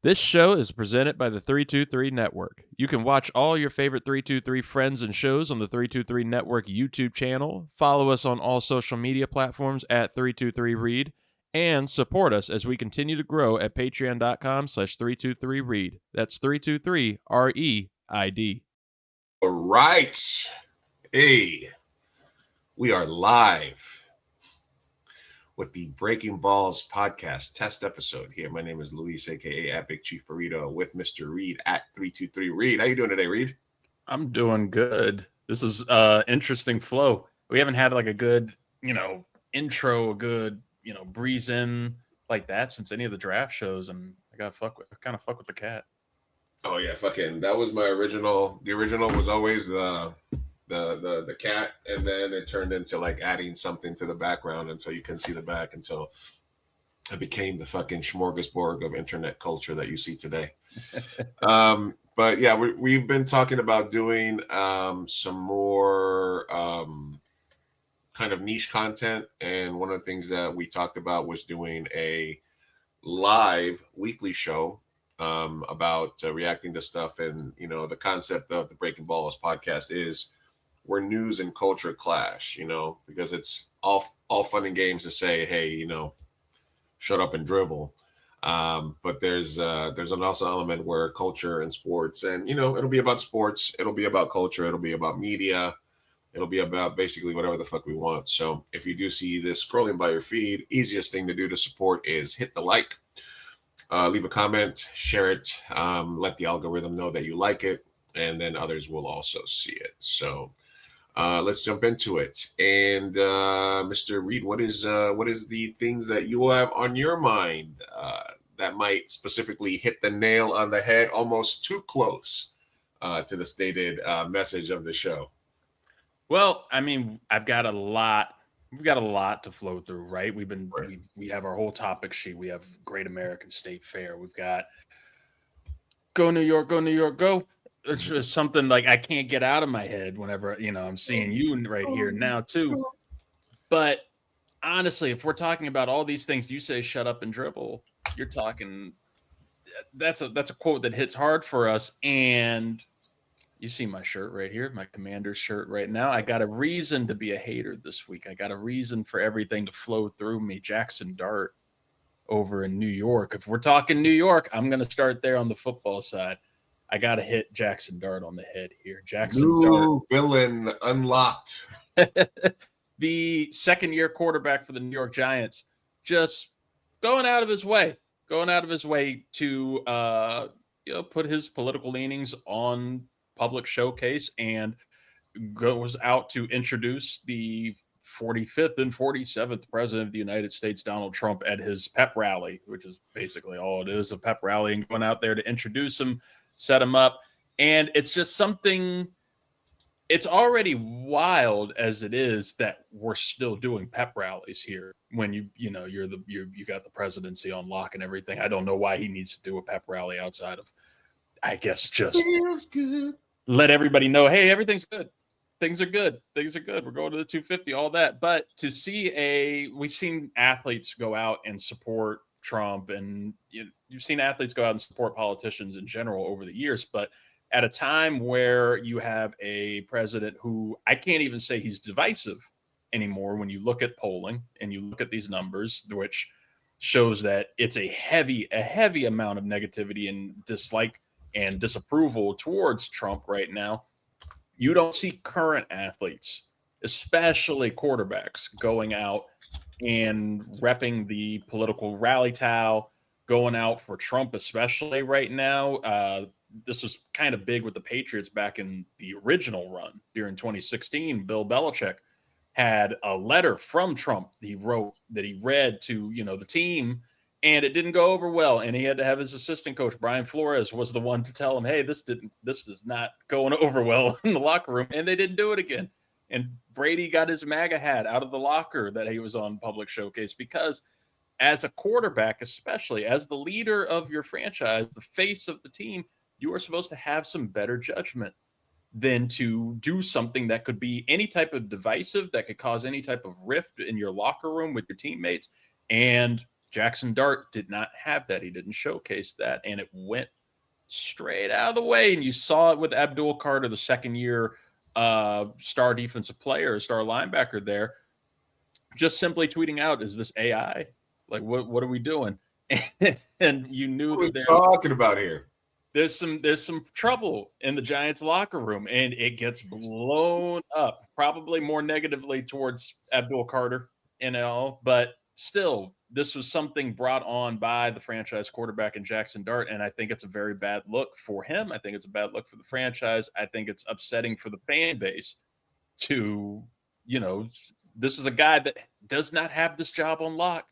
This show is presented by the 323 Network. You can watch all your favorite 323 friends and shows on the 323 Network YouTube channel, follow us on all social media platforms at 323read, and support us as we continue to grow at patreon.com/323read. That's 323REID. All right. Hey, we are live with the Breaking Balls podcast test episode here. My name is Luis, aka Epic Chief Burrito, with Mr. Reid at 323 Read. How you doing today, Reid? I'm doing good. This is interesting flow. We haven't had like a good, intro, a good, breeze in like that since any of the draft shows, and I got kind of fuck with the cat. Oh yeah, fucking that was my original. The original was always the cat, and then it turned into like adding something to the background until you couldn't see the back until it became the fucking smorgasbord of internet culture that you see today. But yeah, we've been talking about doing some more kind of niche content, and one of the things that we talked about was doing a live weekly show about reacting to stuff. And the concept of the Breaking Balls podcast is where news and culture clash, because it's all fun and games to say, hey, shut up and drivel. But there's an also element where culture and sports, and it'll be about sports, it'll be about culture, it'll be about media, it'll be about basically whatever the fuck we want. So if you do see this scrolling by your feed, easiest thing to do to support is hit the like, leave a comment, share it, let the algorithm know that you like it, and then others will also see it. So let's jump into it. And Mr. Reid, what is the things that you have on your mind that might specifically hit the nail on the head, almost too close to the stated message of the show? Well, I mean, We've got a lot to flow through, right? We have our whole topic sheet. We have Great American State Fair. We've got Go New York, Go New York, Go. It's just something like I can't get out of my head whenever I'm seeing you right here now too. But honestly, if we're talking about all these things, you say shut up and dribble. You're talking. That's a quote that hits hard for us. And you see my shirt right here, my Commander's shirt right now. I got a reason to be a hater this week. I got a reason for everything to flow through me. Jaxson Dart over in New York. If we're talking New York, I'm going to start there on the football side. I got to hit Jaxson Dart on the head here. Jaxson Dart. Villain unlocked. The second-year quarterback for the New York Giants, just going out of his way to put his political leanings on public showcase, and goes out to introduce the 45th and 47th president of the United States, Donald Trump, at his pep rally, which is basically all it is, a pep rally, and going out there to introduce him, set him up. And it's just something, it's already wild as it is that we're still doing pep rallies here when you got the presidency on lock and everything. I don't know why he needs to do a pep rally outside of, I guess, just feels good. Let everybody know, hey, everything's good. Things are good. We're going to the 250, all that. But to see we've seen athletes go out and support Trump, and you've seen athletes go out and support politicians in general over the years. But at a time where you have a president who I can't even say he's divisive anymore, when you look at polling and you look at these numbers, which shows that it's a heavy amount of negativity and dislike and disapproval towards Trump right now, you don't see current athletes, especially quarterbacks, going out and repping the political rally towel, going out for Trump, especially right now. This was kind of big with the Patriots back in the original run during 2016. Bill Belichick had a letter from Trump he read to the team, and it didn't go over well, and he had to have his assistant coach Brian Flores was the one to tell him, hey, this is not going over well in the locker room, and they didn't do it again. And Brady got his MAGA hat out of the locker that he was on public showcase, because as a quarterback, especially as the leader of your franchise, the face of the team, you are supposed to have some better judgment than to do something that could be any type of divisive, that could cause any type of rift in your locker room with your teammates. And Jaxson Dart did not have that. He didn't showcase that, and it went straight out of the way. And you saw it with Abdul Carter, the second year star defensive player, star linebacker there, just simply tweeting out, "Is this AI? Like, what are we doing?" And you knew What are that we talking about here? there's some trouble in the Giants locker room, and it gets blown up, probably more negatively towards Abdul Carter, but still, this was something brought on by the franchise quarterback in Jaxson Dart, and I think it's a very bad look for him. I think it's a bad look for the franchise. I think it's upsetting for the fan base to, this is a guy that does not have this job on lock.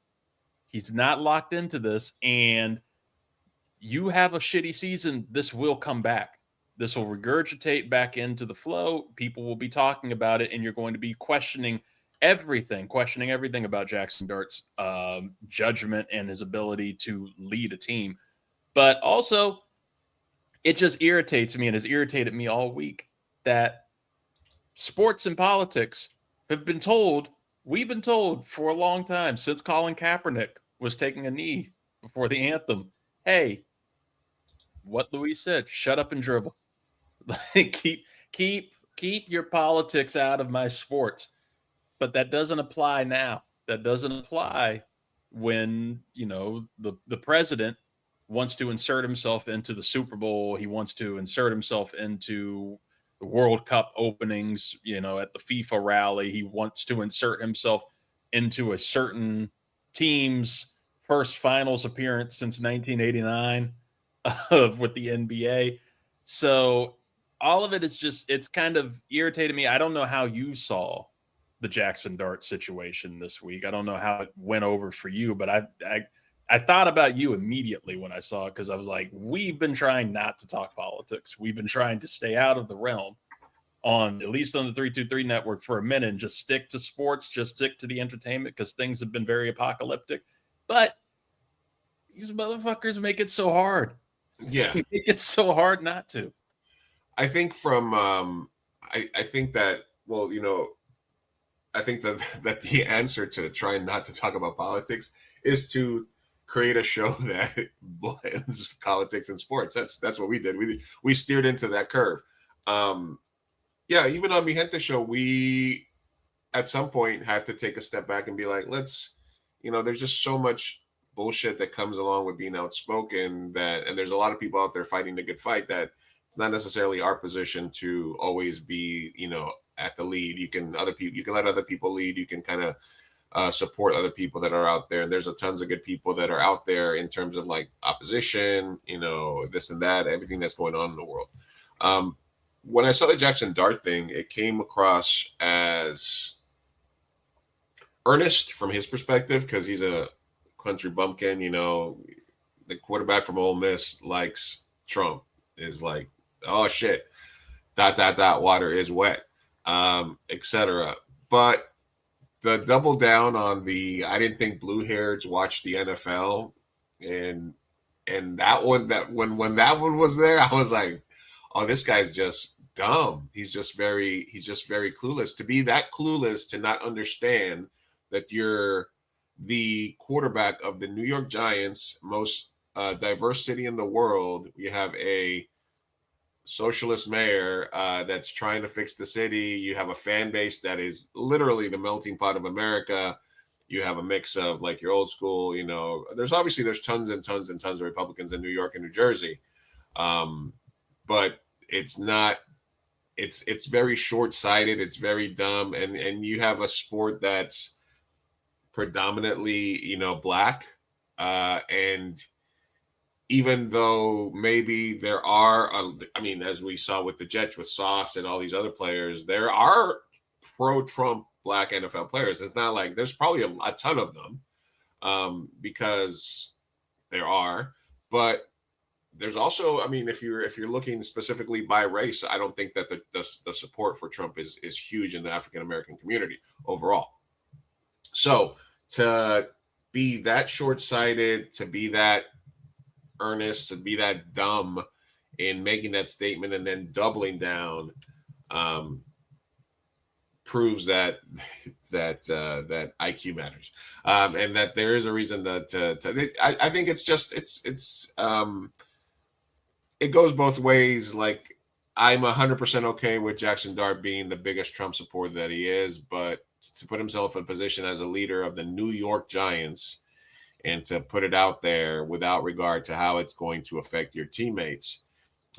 He's not locked into this, and you have a shitty season, this will come back. This will regurgitate back into the flow. People will be talking about it, and you're going to be questioning everything about Jaxson Dart's judgment and his ability to lead a team. But also, it just irritates me, and has irritated me all week, that sports and politics we've been told for a long time, since Colin Kaepernick was taking a knee before the anthem, hey, what Luis said, shut up and dribble. keep your politics out of my sports. But that doesn't apply now. That doesn't apply when, the president wants to insert himself into the Super Bowl. He wants to insert himself into the World Cup openings, at the FIFA rally. He wants to insert himself into a certain team's first finals appearance since 1989 with the NBA. So all of it is just, it's kind of irritated me. I don't know how you saw the Jaxson Dart situation this week. I don't know how it went over for you, but I thought about you immediately when I saw it, because I was like, we've been trying not to talk politics. We've been trying to stay out of the realm at least on the 323 network for a minute, and just stick to sports, just stick to the entertainment, because things have been very apocalyptic. But these motherfuckers make it so hard. Yeah. Make it so hard not to. I think I think that, well, I think that the answer to trying not to talk about politics is to create a show that blends politics and sports. That's what we did. We steered into that curve. Yeah, even on Mi Gente show, we at some point had to take a step back and be like, let's, there's just so much bullshit that comes along with being outspoken, and there's a lot of people out there fighting the good fight, that it's not necessarily our position to always be, at the lead. You can let other people lead. You can kind of support other people that are out there. And there's tons of good people that are out there in terms of like opposition, this and that, everything that's going on in the world. When I saw the Jaxson Dart thing, it came across as earnest from his perspective, because he's a country bumpkin. The quarterback from Ole Miss likes Trump, is like, oh shit, ... water is wet, etc. But the double down on I didn't think blue-hairs watched the NFL, and that one, when that one was there, I was like, oh, this guy's just dumb. He's just very clueless. To be that clueless, to not understand that you're the quarterback of the New York Giants, most diverse city in the world. You have a socialist mayor that's trying to fix the city. You have a fan base that is literally the melting pot of America. You have a mix of like your old school, there's tons and tons and tons of Republicans in New York and New Jersey. But it's very short-sighted. It's very dumb. And you have a sport that's predominantly, black. And even though maybe there are, as we saw with the Jets, with Sauce and all these other players, there are pro-Trump black NFL players. It's not like there's probably a ton of them, because there are. But there's also, if you're looking specifically by race, I don't think that the support for Trump is huge in the African American community overall. So to be that short-sighted, to be that earnest, to be that dumb in making that statement and then doubling down, proves that that IQ matters, and that there is a reason that I think it's just it goes both ways. Like, I'm 100% okay with Jaxson Dart being the biggest Trump supporter that he is, but to put himself in position as a leader of the New York Giants and to put it out there without regard to how it's going to affect your teammates,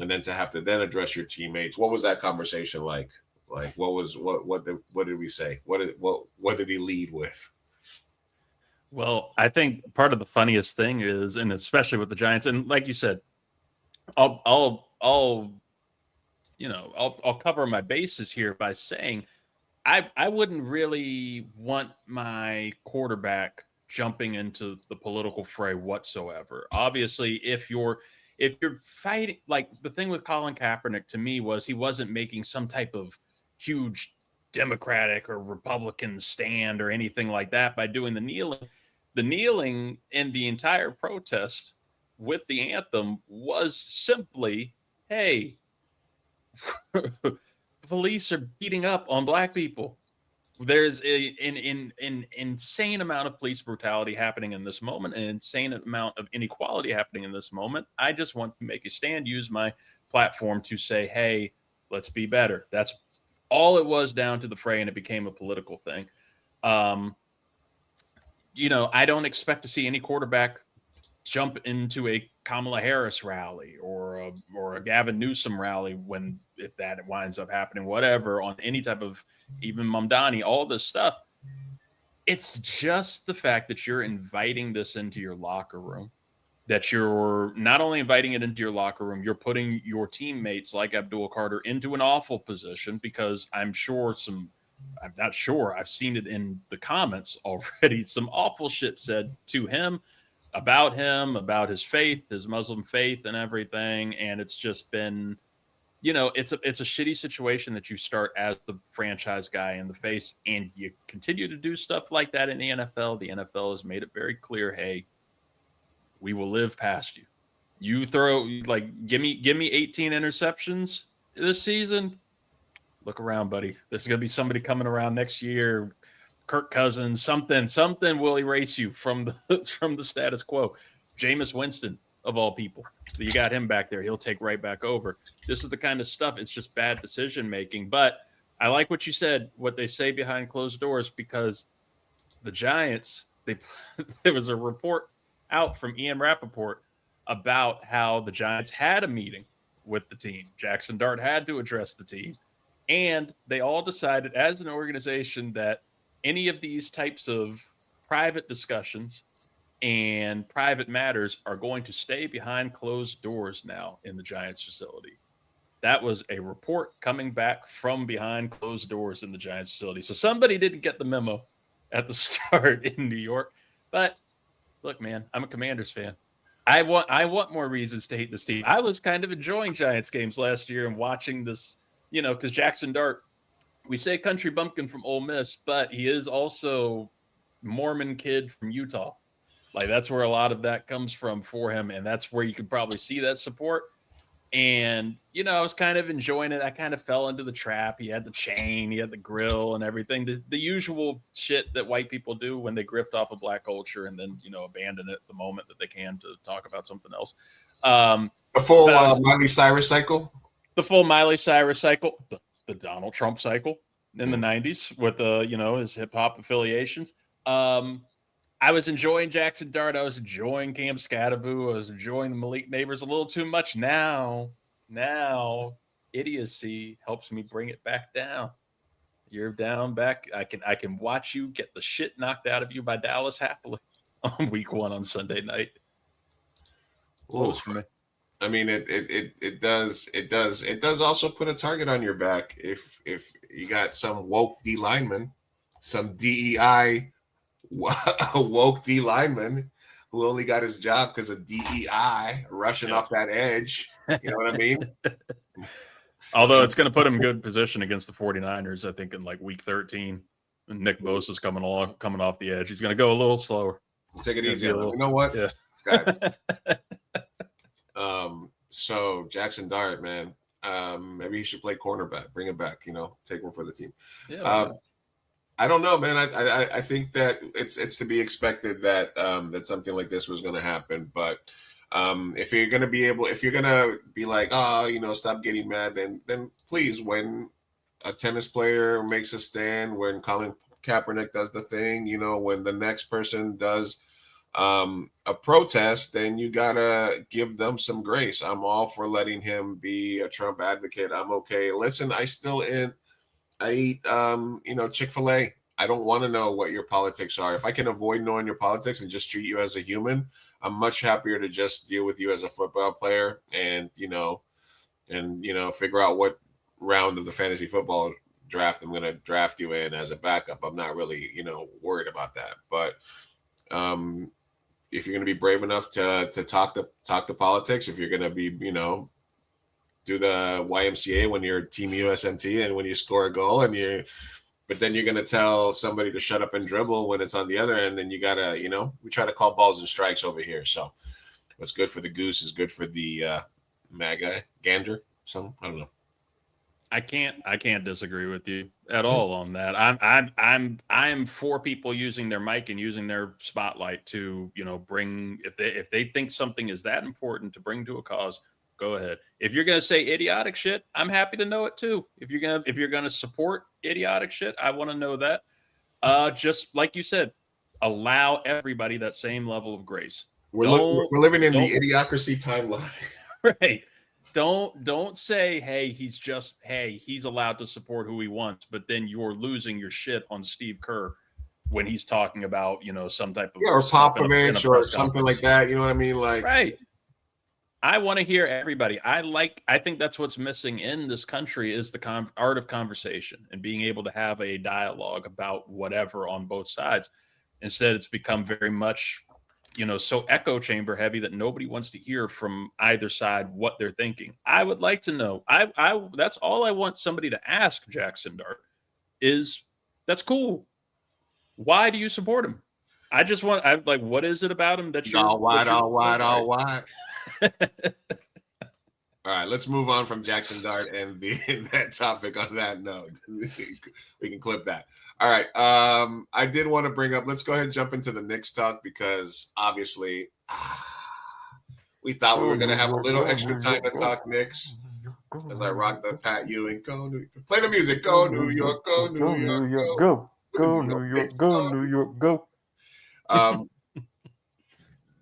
and then to have to then address your teammates. What was that conversation like? Like, what did we say? What did he lead with? Well, I think part of the funniest thing is, and especially with the Giants, and like you said, I'll cover my bases here by saying I wouldn't really want my quarterback jumping into the political fray whatsoever. Obviously, if you're fighting, like the thing with Colin Kaepernick to me was he wasn't making some type of huge Democratic or Republican stand or anything like that by doing the kneeling. The kneeling in the entire protest with the anthem was simply, hey, police are beating up on black people. There's an insane amount of police brutality happening in this moment, an insane amount of inequality happening in this moment. I just want to make a stand, use my platform to say, hey, let's be better. That's all it was down to the fray, and it became a political thing. I don't expect to see any quarterback jump into a Kamala Harris rally or a Gavin Newsom rally if that winds up happening, whatever, on any type of, even Mamdani, all this stuff. It's just the fact that you're inviting this into your locker room, that you're not only inviting it into your locker room, you're putting your teammates like Abdul Carter into an awful position, because I'm not sure, I've seen it in the comments already, some awful shit said to him, about his faith, his Muslim faith and everything. And it's just been, it's a shitty situation that you start as the franchise guy in the face, and you continue to do stuff like that in the NFL. The NFL has made it very clear, hey, we will live past you. You throw, like, give me 18 interceptions this season. Look around, buddy. There's going to be somebody coming around next year. Kirk Cousins, something will erase you from the status quo. Jameis Winston, of all people. You got him back there. He'll take right back over. This is the kind of stuff. It's just bad decision making. But I like what you said, what they say behind closed doors, because the Giants, there was a report out from Ian Rappaport about how the Giants had a meeting with the team. Jaxson Dart had to address the team. And they all decided as an organization that any of these types of private discussions and private matters are going to stay behind closed doors now in the Giants facility. That was a report coming back from behind closed doors in the Giants facility. So somebody didn't get the memo at the start in New York. But look, man, I'm a Commanders fan. I want more reasons to hate this team. I was kind of enjoying Giants games last year and watching this, because Jaxson Dart, we say country bumpkin from Ole Miss, but he is also Mormon kid from Utah. Like, that's where a lot of that comes from for him, and that's where you could probably see that support. And, I was kind of enjoying it. I kind of fell into the trap. He had the chain, he had the grill and everything. The usual shit that white people do when they grift off of black culture and then, abandon it the moment that they can to talk about something else. The full Miley Cyrus cycle? The full Miley Cyrus cycle. The Donald Trump cycle in the 90s with his hip-hop affiliations. I was enjoying Jaxson Dart. I was enjoying Cam Scattaboo. I was enjoying the Malik Neighbors a little too much. Now idiocy helps me bring it back down. You're down back. I can watch you get the shit knocked out of you by Dallas happily on week 1 on Sunday night. Close for me. I mean, it does also put a target on your back if you got some woke D lineman, some DEI woke D lineman who only got his job because of DEI rushing off that edge. You know what I mean? Although it's going to put him in good position against the 49ers, I think, in like week 13. Nick Bosa's coming off the edge. He's going to go a little slower. Take it easy. You know what? Yeah. So Jaxson Dart, man, Maybe he should play cornerback. Bring it back. Take one for the team. Yeah. I don't know, man. I think that it's to be expected that that something like this was going to happen. But if you're going to be like, stop getting mad, then please, when a tennis player makes a stand, when Colin Kaepernick does the thing, when the next person does a protest, then you gotta give them some grace. I'm all for letting him be a Trump advocate. I'm okay. Listen, I eat Chick-fil-A. I don't want to know what your politics are. If I can avoid knowing your politics and just treat you as a human, I'm much happier to just deal with you as a football player and figure out what round of the fantasy football draft I'm going to draft you in as a backup. I'm not really, worried about that. But if you're going to be brave enough to talk to politics, if you're going to be, do the YMCA when you're Team USMT and when you score a goal but then you're going to tell somebody to shut up and dribble when it's on the other end, then you got to, we try to call balls and strikes over here. So what's good for the goose is good for the MAGA gander. So I don't know. I can't disagree with you at all on that. I'm for people using their mic and using their spotlight to, bring, if they think something is that important to bring to a cause, go ahead. If you're gonna say idiotic shit, I'm happy to know it too. If you're gonna support idiotic shit, I want to know that. Just like you said, allow everybody that same level of grace. We're living in the idiocracy timeline, right? Don't say, hey, he's allowed to support who he wants, but then you're losing your shit on Steve Kerr when he's talking about, some type of or Popovich or something like that. You know what I mean? Like, right. I want to hear everybody. I think that's what's missing in this country is the art of conversation and being able to have a dialogue about whatever on both sides. Instead, it's become very much, so echo chamber heavy that nobody wants to hear from either side what they're thinking. I would like to know. That's all I want somebody to ask Jaxson Dart is, that's cool. Why do you support him? What is it about him that you're all wide. All right, let's move on from Jaxson Dart and that topic on that note. We can clip that. All right. I did want to bring up, let's go ahead and jump into the Knicks talk because obviously we thought we were going to have a little extra time to talk Knicks as I rock the Pat Ewing. Play the music. Go New York, go New York, go. Go New York, go New York, go.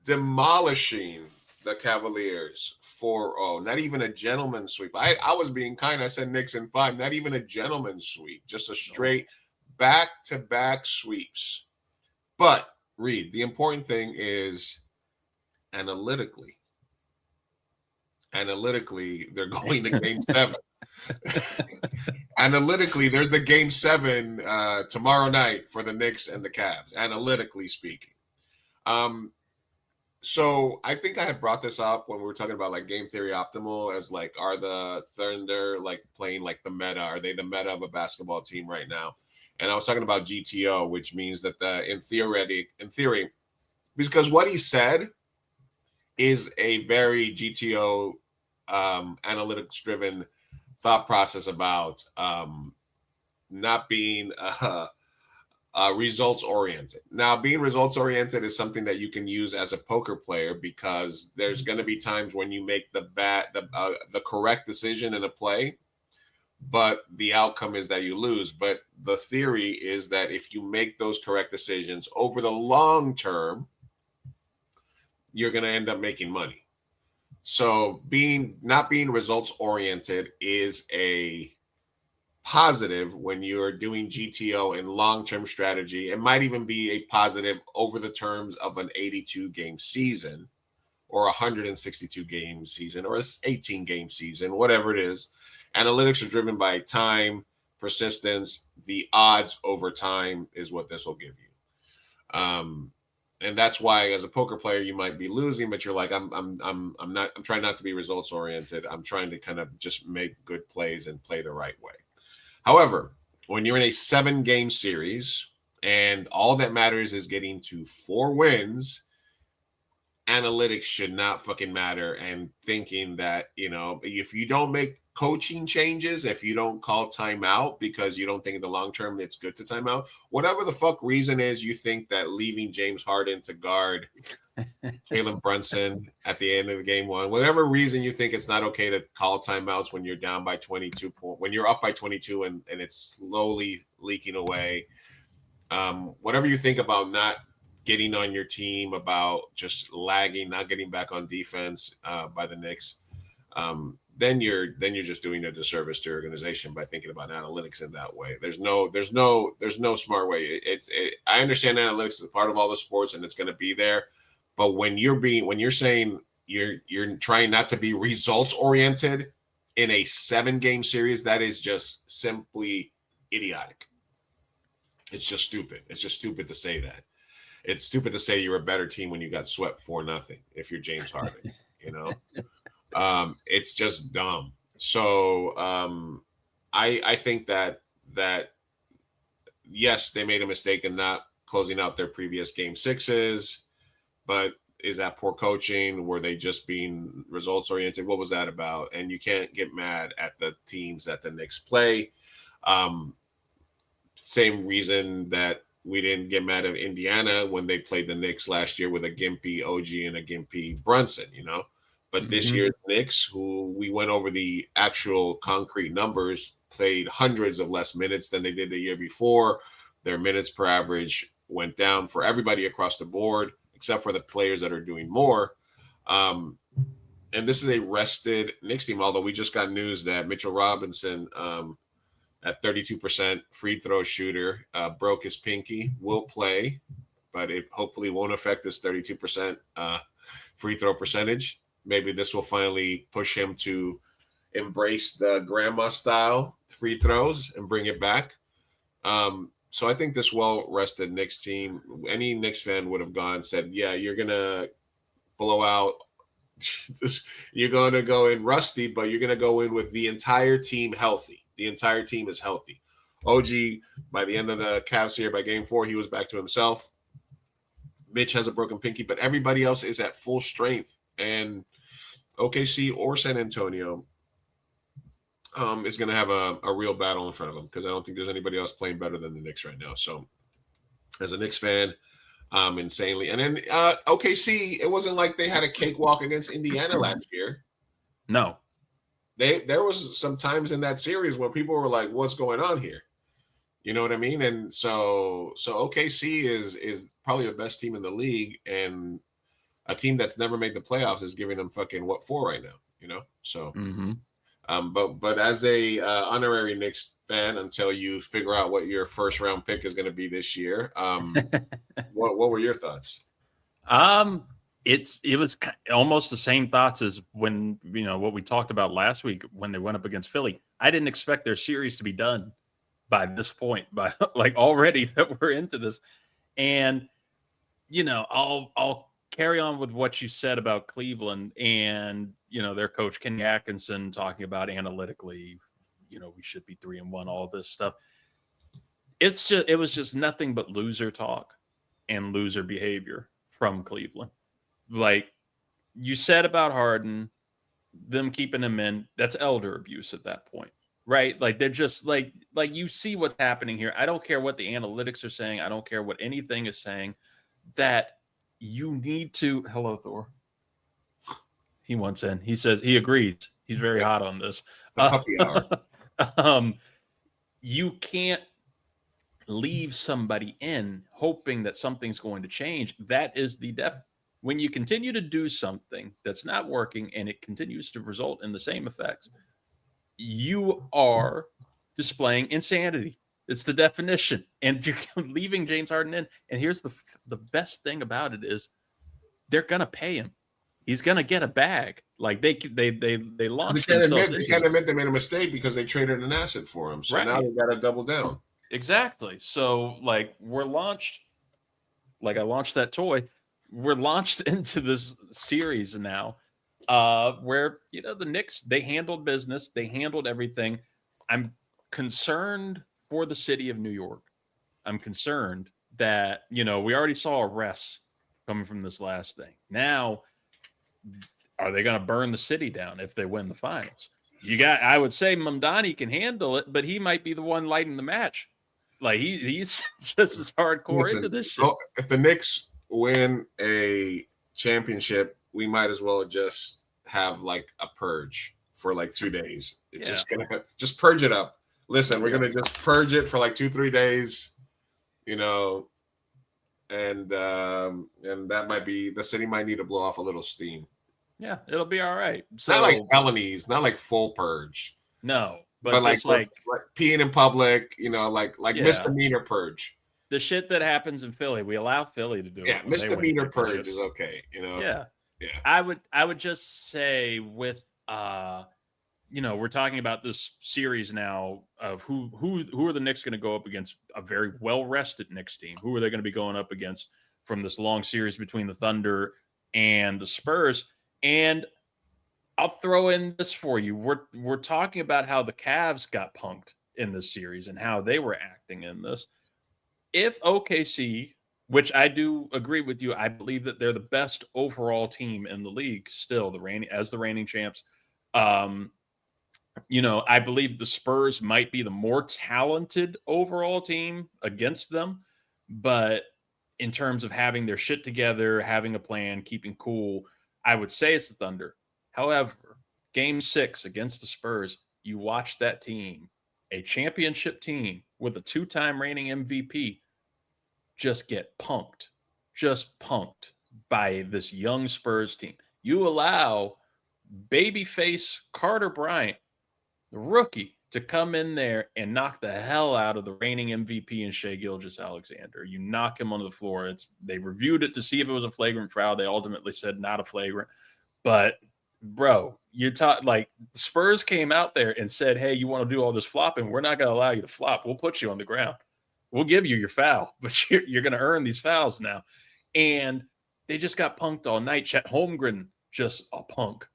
Demolishing the Cavaliers 4-0. Not even a gentleman's sweep. I was being kind. I said Knicks in 5. Not even a gentleman's sweep. Just a straight back-to-back sweeps. But, Reid, the important thing is analytically, they're going to Game 7. Analytically, there's a Game 7 tomorrow night for the Knicks and the Cavs, analytically speaking. So I think I had brought this up when we were talking about like game theory optimal as like, are the Thunder like playing like the meta? Are they the meta of a basketball team right now? And I was talking about GTO, which means that in theory, because what he said is a very GTO analytics driven thought process about not being results oriented. Now, being results oriented is something that you can use as a poker player because there's going to be times when you make the correct decision in a play, but the outcome is that you lose. But the theory is that if you make those correct decisions over the long term, you're going to end up making money. So not being results oriented is a positive when you're doing GTO and long-term strategy. It might even be a positive over the terms of an 82 game season or 162 game season or an 18 game season, whatever it is. Analytics are driven by time, persistence, the odds over time is what this will give you. And that's why as a poker player, you might be losing, but you're like, I'm trying not to be results oriented. I'm trying to kind of just make good plays and play the right way. However, when you're in a 7-game series and all that matters is getting to 4 wins, analytics should not fucking matter, and thinking that, if you don't make coaching changes, if you don't call timeout because you don't think in the long term it's good to timeout, whatever the fuck reason is, you think that leaving James Harden to guard Jalen Brunson at the end of game one, whatever reason you think it's not okay to call timeouts when you're down by 22 points, when you're up by 22 and it's slowly leaking away. Whatever you think about not getting on your team, about just lagging, not getting back on defense by the Knicks, then you're just doing a disservice to your organization by thinking about analytics in that way. There's no smart way. I understand analytics is a part of all the sports and it's going to be there, but when you're saying you're trying not to be results oriented in a 7-game series, that is just simply idiotic. It's just stupid. It's just stupid to say that. It's stupid to say you're a better team when you got swept 4-0 if you're James Harden, It's just dumb. So I think that yes, they made a mistake in not closing out their previous game 6s, but is that poor coaching? Were they just being results oriented? What was that about? And you can't get mad at the teams that the Knicks play. Same reason that we didn't get mad at Indiana when they played the Knicks last year with a gimpy OG and a gimpy Brunson, But this year's Knicks, who we went over the actual concrete numbers, played hundreds of less minutes than they did the year before. Their minutes per average went down for everybody across the board, except for the players that are doing more. And this is a rested Knicks team, although we just got news that Mitchell Robinson, at 32% free throw shooter, broke his pinky, will play, but it hopefully won't affect his 32% free throw percentage. Maybe this will finally push him to embrace the grandma style free throws and bring it back. So I think this well-rested Knicks team, any Knicks fan would have gone and said, yeah, you're going to blow out. You're going to go in rusty, but you're going to go in with the entire team healthy. The entire team is healthy. OG, by the end of the Cavs here, by game 4, he was back to himself. Mitch has a broken pinky, but everybody else is at full strength. And OKC or San Antonio is going to have a real battle in front of them, because I don't think there's anybody else playing better than the Knicks right now. So as a Knicks fan, insanely. And then OKC, it wasn't like they had a cakewalk against Indiana last year. No. There was some times in that series where people were like, what's going on here? You know what I mean? And so OKC is probably the best team in the league, and a team that's never made the playoffs is giving them fucking 4 right now, So but as a honorary Knicks fan, until you figure out what your first round pick is going to be this year, what were your thoughts? It was almost the same thoughts as when, what we talked about last week when they went up against Philly. I didn't expect their series to be done by this point, by like already that we're into this. And, I'll carry on with what you said about Cleveland and, their coach, Kenny Atkinson, talking about analytically, we should be 3-1, all this stuff. It was just nothing but loser talk and loser behavior from Cleveland. Like you said about Harden, them keeping him in, that's elder abuse at that point, right? Like they're just like you see what's happening here. I don't care what the analytics are saying. I don't care what anything is saying, that you need to. Hello, Thor. He wants in. He says he agrees. He's very hot on this. It's the puppy hour. You can't leave somebody in hoping that something's going to change. That is the when you continue to do something that's not working and it continues to result in the same effects, you are displaying insanity. It's the definition. And you're leaving James Harden in. And here's the best thing about it is they're going to pay him. He's going to get a bag. Like they launched themselves. They can't admit they made a mistake because they traded an asset for him. So right. Now they got to double down. Exactly. So like we're launched, like I launched that toy. We're launched into this series now where, the Knicks, they handled business. They handled everything. I'm concerned for the city of New York. I'm concerned that, we already saw arrests coming from this last thing. Now, are they going to burn the city down if they win the finals? I would say Mamdani can handle it, but he might be the one lighting the match. Like he's just as hardcore into this shit. If the Knicks win a championship, we might as well just have like a purge for like 2 days. It's just gonna just purge it up. Listen, we're gonna just purge it for like 2-3 days, and that might be, the city might need to blow off a little steam. Yeah, it'll be all right. So, not like felonies, not like full purge. No, but like peeing in public, like misdemeanor purge. The shit that happens in Philly, we allow Philly to do it. Yeah, misdemeanor purge is okay. Yeah. I would just say with we're talking about this series now of who are the Knicks going to go up against? A very well rested Knicks team. Who are they going to be going up against from this long series between the Thunder and the Spurs? And I'll throw in this for you. We're talking about how the Cavs got punked in this series and how they were acting in this. If OKC, which I do agree with you, I believe that they're the best overall team in the league still, the reigning champs. I believe the Spurs might be the more talented overall team against them, but in terms of having their shit together, having a plan, keeping cool, I would say it's the Thunder. However, Game 6 against the Spurs, you watch that team, a championship team with a 2-time reigning MVP, just get punked by this young Spurs team. You allow babyface Carter Bryant, the rookie, to come in there and knock the hell out of the reigning MVP and Shai Gilgeous-Alexander. You knock him on the floor. They reviewed it to see if it was a flagrant foul. They ultimately said not a flagrant. But, bro, the Spurs came out there and said, hey, you want to do all this flopping? We're not going to allow you to flop. We'll put you on the ground. We'll give you your foul, but you're going to earn these fouls now. And they just got punked all night. Chet Holmgren, just a punk.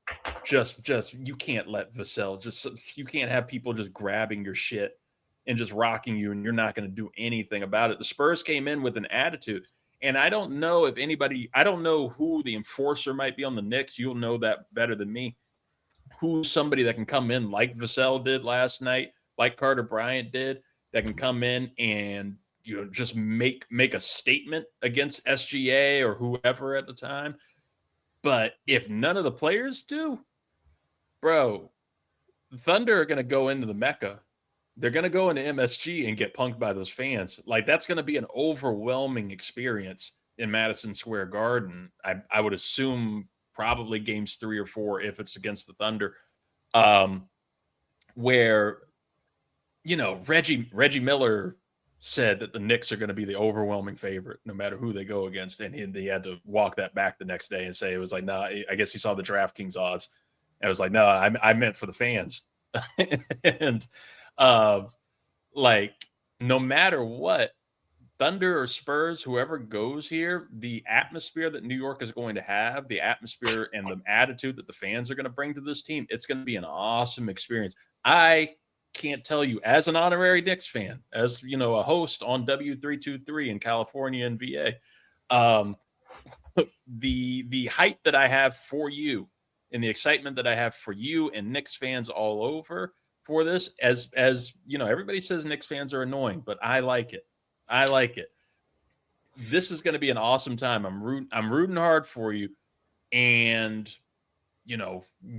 Just you can't let Vassell, you can't have people just grabbing your shit and just rocking you, and you're not going to do anything about it. The Spurs came in with an attitude, and I don't know who the enforcer might be on the Knicks. You'll know that better than me. Who's somebody that can come in like Vassell did last night, like Carter Bryant did, that can come in and just make a statement against SGA or whoever at the time. But if none of the players do, bro, Thunder are going to go into the Mecca. They're going to go into MSG and get punked by those fans. Like, that's going to be an overwhelming experience in Madison Square Garden. I would assume probably games 3 or 4 if it's against the Thunder, where, Reggie Miller said that the Knicks are going to be the overwhelming favorite no matter who they go against. And he had to walk that back the next day and say, it was like, nah, I guess he saw the DraftKings odds. And I was like, no, I meant for the fans. And no matter what, Thunder or Spurs, whoever goes here, the atmosphere that New York is going to have, the atmosphere and the attitude that the fans are going to bring to this team, it's going to be an awesome experience. I can't tell you, as an honorary Knicks fan, as a host on W323 in California and VA, the hype that I have for you and the excitement that I have for you and Knicks fans all over for this, as everybody says Knicks fans are annoying, but I like it. This is going to be an awesome time. I'm rooting hard for you, and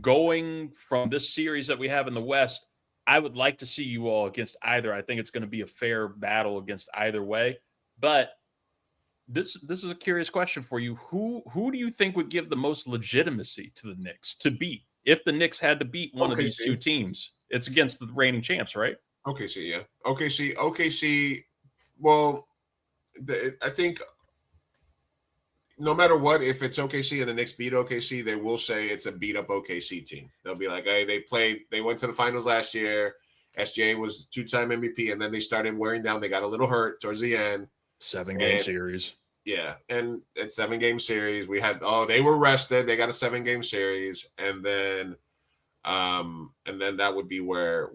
going from this series that we have in the West, I would like to see you all against either. I think it's going to be a fair battle against either way. But this is a curious question for you. Who do you think would give the most legitimacy to the Knicks to beat? If the Knicks had to beat one of these two teams, it's against the reigning champs, right? OKC, yeah. OKC. Well, I think no matter what, if it's OKC and the Knicks beat OKC, they will say it's a beat-up OKC team. They'll be like, hey, they went to the finals last year. SGA was 2-time MVP, and then they started wearing down. They got a little hurt towards the end. 7-game series. Yeah, and it's 7-game series. They were rested. They got a 7-game series, and then that would be where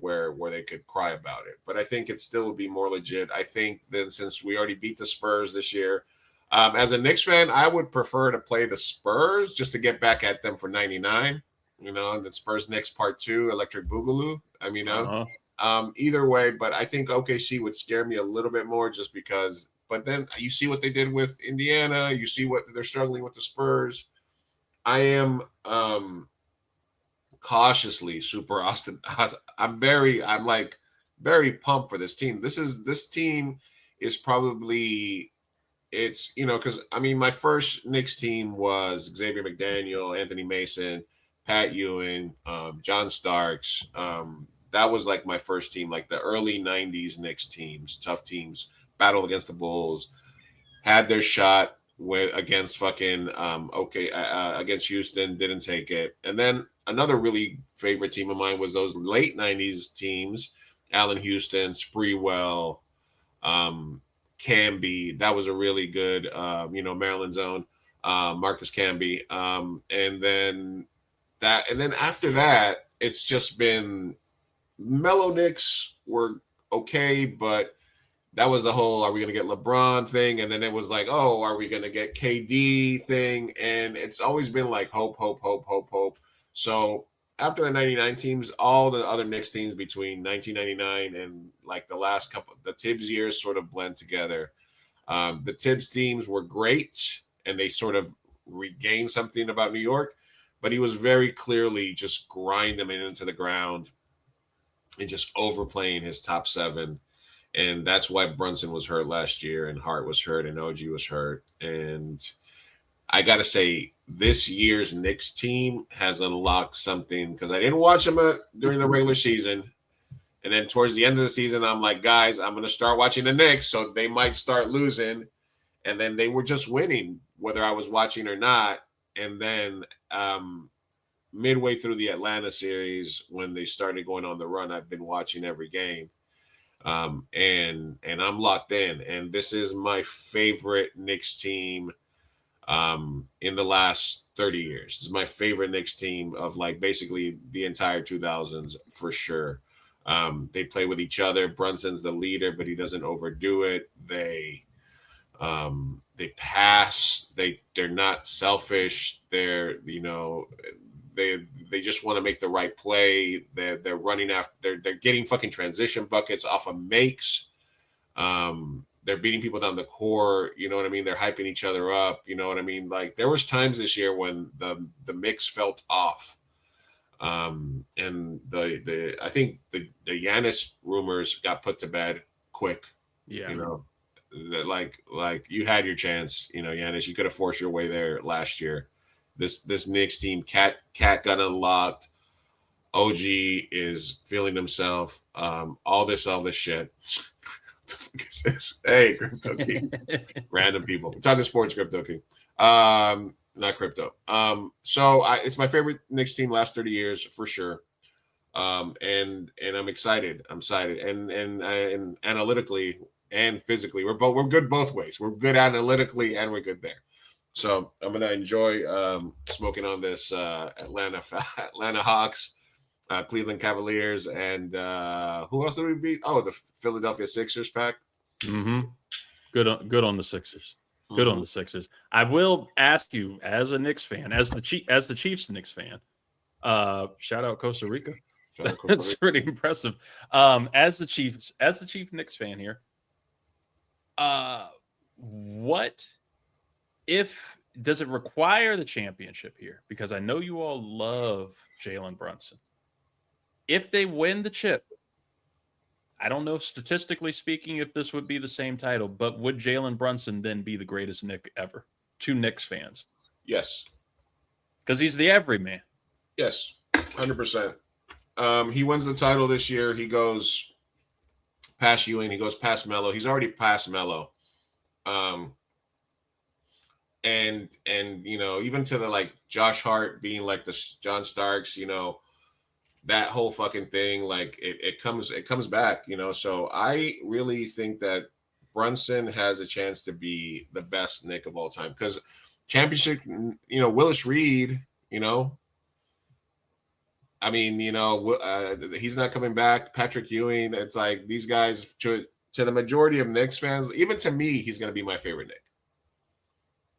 they could cry about it. But I think it still would be more legit. I think that since we already beat the Spurs this year, As a Knicks fan, I would prefer to play the Spurs just to get back at them for 99. And the Spurs Knicks Part 2, Electric Boogaloo. Either way, but I think OKC would scare me a little bit more just because. But then you see what they did with Indiana. You see what they're struggling with the Spurs. I am cautiously super Austin. I'm very pumped for this team. This team is probably because my first Knicks team was Xavier McDaniel, Anthony Mason, Pat Ewing, John Starks. That was like my first team, like the early 90s Knicks teams, tough teams, battled against the Bulls, had their shot against fucking against Houston, didn't take it. And then another really favorite team of mine was those late 90s teams, Allen Houston, Spreewell, Camby. That was a really good Maryland zone, Marcus Camby. And then after that, it's just been mellow. Knicks were okay, but that was the whole are we going to get LeBron thing, and then it was like, oh, are we going to get KD thing? And it's always been like hope. So after the 99 teams, all the other Knicks teams between 1999 and like the last couple, the Tibbs years sort of blend together. The Tibbs teams were great, and they sort of regained something about New York, but he was very clearly just grinding them into the ground and just overplaying his top seven. And that's why Brunson was hurt last year, and Hart was hurt, and OG was hurt. And I got to say, this year's Knicks team has unlocked something, because I didn't watch them during the regular season. And then towards the end of the season, I'm like, guys, I'm going to start watching the Knicks, so they might start losing. And then they were just winning, whether I was watching or not. And then midway through the Atlanta series, when they started going on the run, I've been watching every game. And I'm locked in. And this is my favorite Knicks team in the last 30 years. This is my favorite Knicks team of like basically the entire 2000s for sure. They play with each other. Brunson's the leader, but he doesn't overdo it. They pass. They're not selfish. They just want to make the right play. They're running after. They're getting fucking transition buckets off of makes. They're beating people down the court. You know what I mean? They're hyping each other up. You know what I mean? Like there was times this year when the mix felt off. And I think the Giannis rumors got put to bed quick. Yeah. You know, like you had your chance. You know, Giannis, you could have forced your way there last year. This Knicks team, Cat got unlocked. OG is feeling himself. All this shit. What the fuck is this? Hey, Crypto King. Random people. We're talking sports, Crypto King. Not crypto. So it's my favorite Knicks team last 30 years for sure. And I'm excited. And analytically and physically, we're good both ways. We're good analytically and we're good there. So I'm gonna enjoy smoking on this Atlanta Hawks, Cleveland Cavaliers, and who else did we beat? Oh, the Philadelphia Sixers pack. Mm-hmm. Good on the Sixers. Good on the Sixers. I will ask you, as a Knicks fan, as the Chiefs Knicks fan, shout out Costa Rica. That's pretty impressive. As the Chief Knicks fan here, what does it require the championship here? Because I know you all love Jalen Brunson. If they win the chip, I don't know statistically speaking if this would be the same title, but would Jalen Brunson then be the greatest Knick ever to Knicks fans? Yes. Because he's the everyman. Yes, 100%. He wins the title this year. He goes past Ewing. He goes past Melo. He's already past Melo. And you know, even to the like Josh Hart being like the John Starks, you know, that whole fucking thing, like it comes back, you know. So I really think that Brunson has a chance to be the best Knick of all time, because championship, you know, Willis Reed, you know, I mean, you know, he's not coming back. Patrick Ewing, it's like these guys to the majority of Knicks fans, even to me, he's going to be my favorite Knick.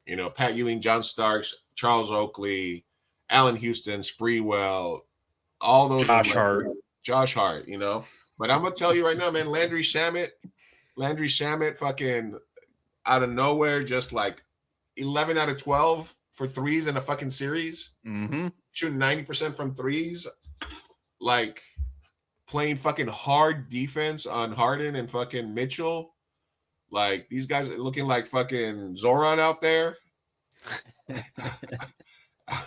You know, Pat Ewing, John Starks, Charles Oakley, Allen Houston, Spreewell, all those Josh are Hart. Josh Hart, you know. But I'm gonna tell you right now, man, Landry Shamet, fucking out of nowhere, just like 11 out of 12 for threes in a fucking series, shooting 90% from threes, like playing fucking hard defense on Harden and fucking Mitchell. Like these guys are looking like fucking Zoran out there.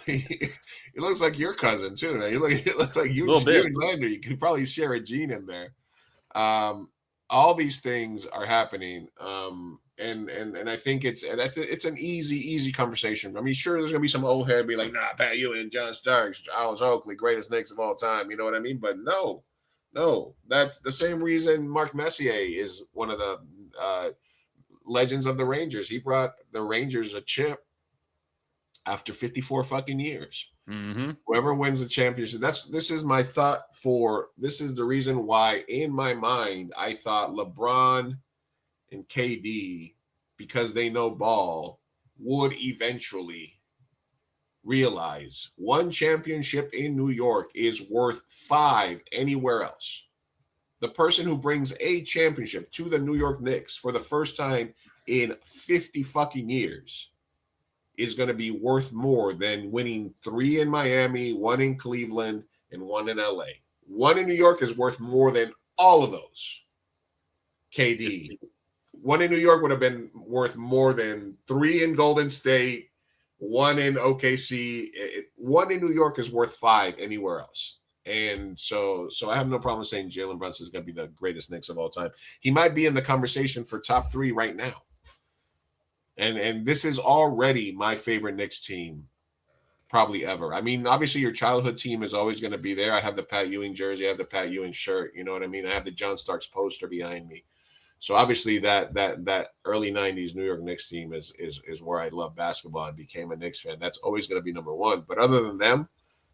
It looks like your cousin too. You look like you and Landry. You could probably share a gene in there. All these things are happening, and I think it's an easy conversation. I mean, sure, there's gonna be some old head be like, nah, Pat Ewing, John Starks, Charles Oakley, greatest Knicks of all time. You know what I mean? But no, that's the same reason Mark Messier is one of the legends of the Rangers. He brought the Rangers a chip after 54 fucking years. Whoever wins the championship, this is my thought this is the reason why in my mind I thought LeBron and KD, because they know ball, would eventually realize one championship in New York is worth 5 anywhere else. The person who brings a championship to the New York Knicks for the first time in 50 fucking years is going to be worth more than winning 3 in Miami, 1 in Cleveland, and 1 in LA. 1 in New York is worth more than all of those. KD. 1 in New York would have been worth more than 3 in Golden State, 1 in OKC. 1 in New York is worth 5 anywhere else. And so I have no problem saying Jalen Brunson is going to be the greatest Knicks of all time. He might be in the conversation for top 3 right now. And this is already my favorite Knicks team probably ever. I mean, obviously your childhood team is always going to be there. I have the Pat Ewing jersey. I have the Pat Ewing shirt. You know what I mean? I have the John Starks poster behind me. So obviously that early 90s New York Knicks team is where I love basketball and became a Knicks fan. That's always going to be number 1. But other than them,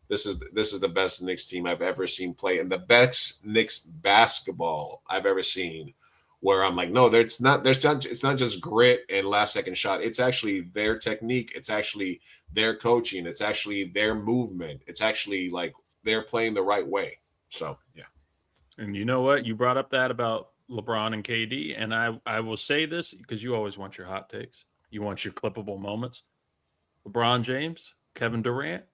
this is the best Knicks team I've ever seen play and the best Knicks basketball I've ever seen. Where I'm like, no, it's not just grit and last second shot. It's actually their technique. It's actually their coaching. It's actually their movement. It's actually like they're playing the right way. So, yeah. And you know what? You brought up that about LeBron and KD. And I will say this because you always want your hot takes. You want your clippable moments. LeBron James, Kevin Durant,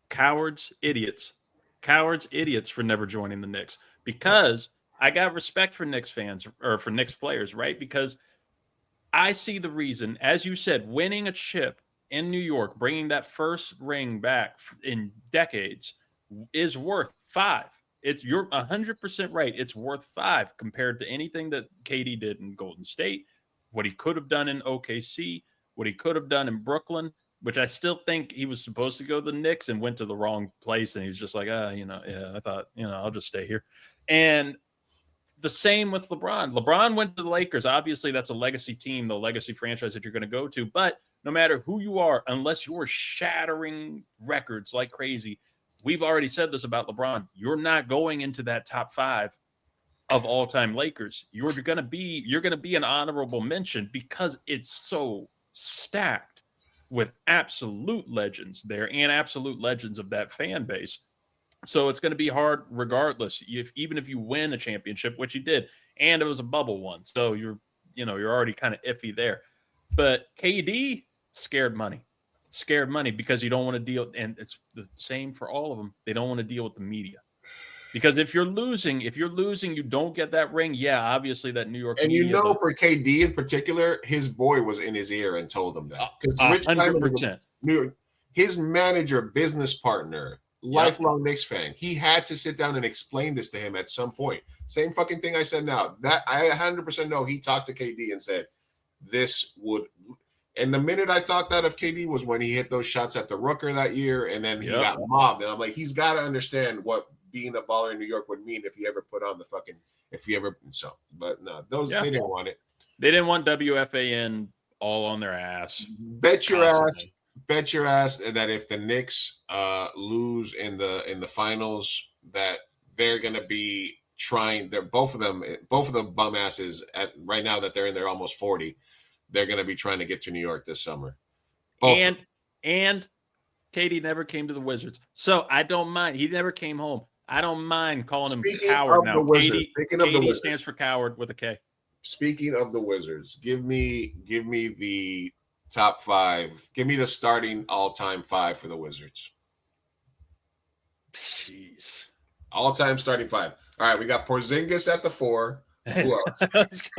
cowards, idiots for never joining the Knicks because I got respect for Knicks fans or for Knicks players, right? Because I see the reason, as you said, winning a chip in New York, bringing that first ring back in decades is worth 5. You're 100% right. It's worth 5 compared to anything that KD did in Golden State, what he could have done in OKC, what he could have done in Brooklyn, which I still think he was supposed to go to the Knicks and went to the wrong place. And he was just like, I thought, I'll just stay here. And the same with LeBron. LeBron went to the Lakers. Obviously, that's a legacy team, the legacy franchise that you're going to go to. But no matter who you are, unless you're shattering records like crazy, we've already said this about LeBron. You're not going into that top 5 of all-time Lakers. You're going to be an honorable mention because it's so stacked with absolute legends there and absolute legends of that fan base. So it's going to be hard regardless, even if you win a championship, which you did, and it was a bubble one. So you're already kind of iffy there. But KD, scared money because you don't want to deal, and it's the same for all of them. They don't want to deal with the media. Because if you're losing, you don't get that ring. Yeah, obviously that New York. And for KD in particular, his boy was in his ear and told him that. Because 100%. His manager, business partner, lifelong Knicks fan, he had to sit down and explain this to him at some point. Same fucking thing I said now. That I 100% know he talked to KD and said this would. And the minute I thought that of KD was when he hit those shots at the Rooker that year, and then he got mobbed. And I'm like, he's got to understand what being a baller in New York would mean if he ever put on the fucking, but no, they didn't want it. They didn't want WFAN all on their ass. Bet your ass that if the Knicks lose in the finals, that they're going to be trying. They're both of the bum asses at right now that they're in their almost 40. they're going to be trying to get to New York this summer. Both. And Katie never came to the Wizards, so I don't mind. He never came home. I don't mind calling him coward now. Katie stands for coward with a K. Speaking of the Wizards, give me the top 5. Give me the starting all-time 5 for the Wizards. Jeez. All-time starting 5. All right, we got Porzingis at the 4. Who else?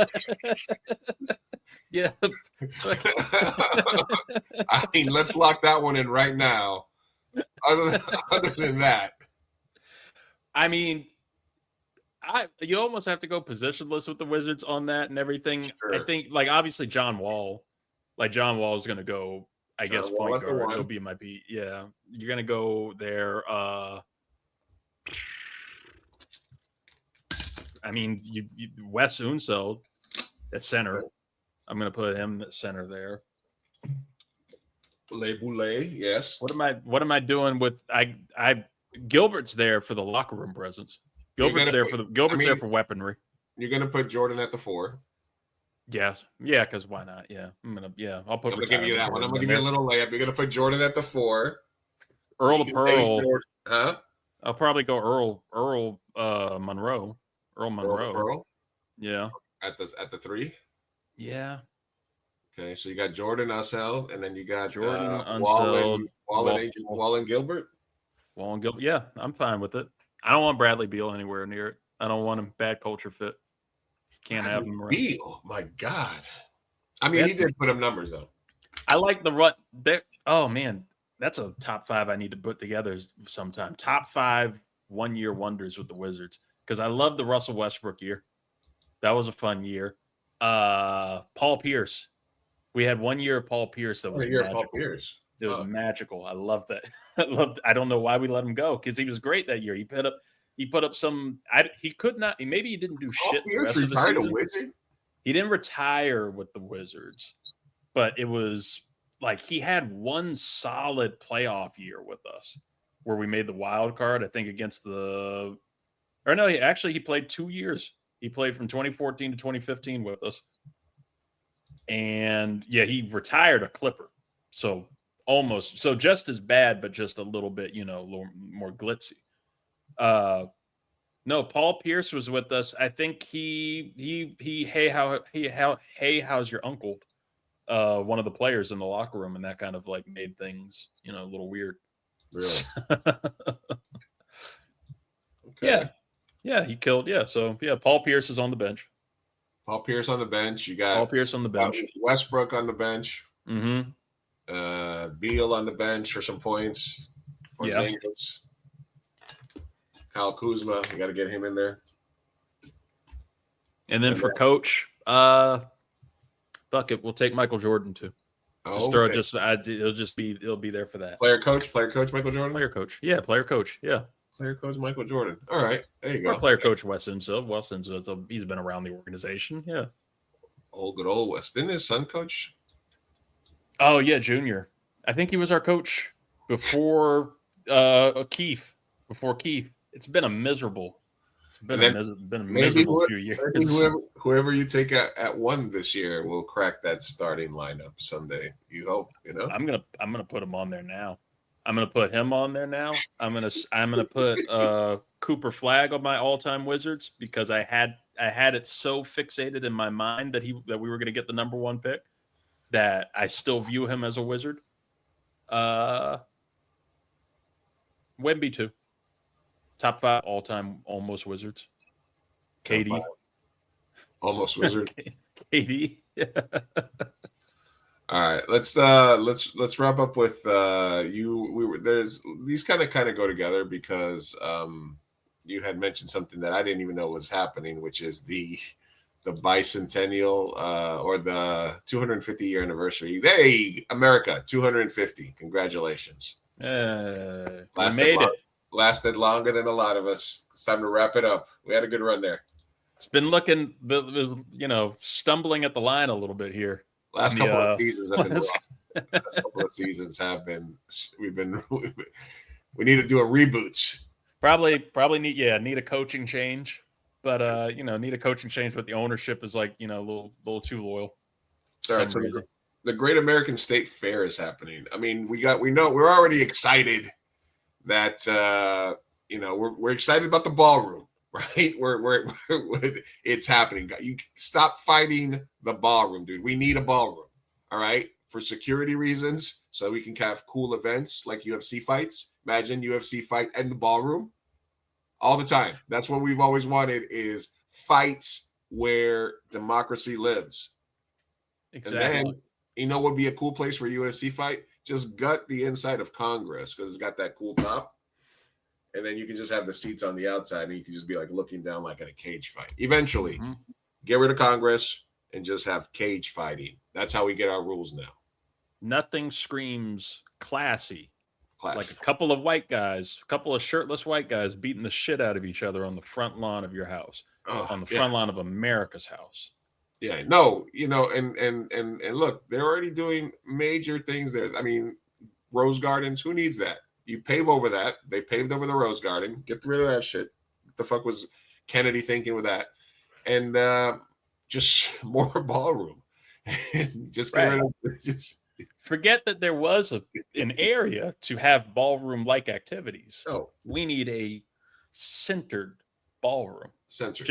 Yeah. I mean, let's lock that one in right now. Other than that, I mean, you almost have to go positionless with the Wizards on that and everything. Sure. I think, like, obviously John Wall is going to go. I guess point guard. He'll be my beat. Yeah, you're going to go there. I mean, Wes Unseld at center. I'm going to put him at center there. Le Boulay, yes. What am I doing with Gilbert's there for the locker room presence. Gilbert's there for weaponry. You're going to put Jordan at the 4. Yes. Yeah, because why not? Yeah. I'll put. I'm going to give you that one. I'm going to give you a little layup. You're going to put Jordan at the 4. Earl the Pearl. Huh? I'll probably go Earl Monroe. Earl Monroe. Pearl? Yeah. At the 3? Yeah. Okay, so you got Jordan Unseld, and then you got Jordan Wall and Gilbert. Wall and Gilbert. Yeah, I'm fine with it. I don't want Bradley Beal anywhere near it. I don't want him. Bad culture fit. Can't have him around. Beal, my God. I mean, he did put up numbers though. I like the run. Oh man, that's a top 5 I need to put together sometime. Top 5 one-year wonders with the Wizards, because I love the Russell Westbrook year. That was a fun year. Paul Pierce. We had 1 year of Paul Pierce that was magical. Paul Pierce. It was magical. I love that. I don't know why we let him go, because he was great that year. He put up some. He could not. Maybe he didn't do shit. Paul Pierce retired a Wizard. He didn't retire with the Wizards, but it was like he had one solid playoff year with us where we made the wild card. I think against the. Or no, he played 2 years. He played from 2014 to 2015 with us. And yeah, he retired a Clipper. So almost, so just as bad, but just a little bit, a little more glitzy. No, Paul Pierce was with us. I think how's your uncle? One of the players in the locker room, and that kind of like made things, a little weird. Really? Okay. Yeah, he killed. Yeah, so yeah, Paul Pierce is on the bench. Paul Pierce on the bench. You got Paul Pierce on the bench. Westbrook on the bench. Mm-hmm. Beal on the bench for some points. Porzingis. Kyle Kuzma. You got to get him in there. And then for coach, fuck it, we'll take Michael Jordan too. It'll be there for that. Player coach Michael Jordan. Player coach, yeah. Player coach, yeah. Player coach Michael Jordan. All right, there you go. Or player coach Wes Unseld. He's been around the organization. Yeah. Good old Wes. Didn't his son coach? Oh yeah, Junior. I think he was our coach before Keith. Before Keith, it's been a miserable. It's been a miserable few years. Whoever you take at 1 this year will crack that starting lineup someday. You hope. I'm gonna put him on there now. I'm gonna put him on there now. I'm gonna put Cooper Flagg on my all-time Wizards, because I had it so fixated in my mind that we were gonna get the number 1 pick that I still view him as a Wizard. Wemby too. Top 5 all-time almost Wizards. KD. Almost Wizard. KD. Yeah. All right, let's wrap up with there's these kind of go together, because you had mentioned something that I didn't even know was happening, which is the bicentennial or the 250 year anniversary. Hey, America, 250! Congratulations! Lasted longer than a lot of us. It's time to wrap it up. We had a good run there. It's been looking, stumbling at the line a little bit here. Last couple of seasons have been rough. Last couple of seasons have been. We need to do a reboot. Probably need a coaching change, but need a coaching change. But the ownership is a little too loyal. All right, some so reason. the Great American State Fair is happening. I mean, we're already excited that we're excited about the ballroom, right? We're it's happening. You stop fighting the ballroom, dude. We need a ballroom, all right, for security reasons, so we can have cool events like UFC fights. Imagine UFC fight and the ballroom all the time. That's what we've always wanted, is fights where democracy lives. Exactly. And then, you know what would be a cool place for a UFC fight? Just gut the inside of Congress, because it's got that cool top. And then you can just have the seats on the outside, and you can just be like looking down like at a cage fight. Eventually, get rid of Congress and just have cage fighting. That's how we get our rules now. Nothing screams classy Class. like a couple of white guys, a couple of shirtless white guys beating the shit out of each other on the front lawn of your house, on the front lawn of America's house. Yeah, no, and look, they're already doing major things there. I mean, Rose Gardens, who needs that? You pave over that. They paved over the Rose Garden. Get rid of that shit. What the fuck was Kennedy thinking with that? And just more ballroom. Just get rid of just forget that there was an area to have ballroom-like activities. Oh, we need a centered ballroom. Centered.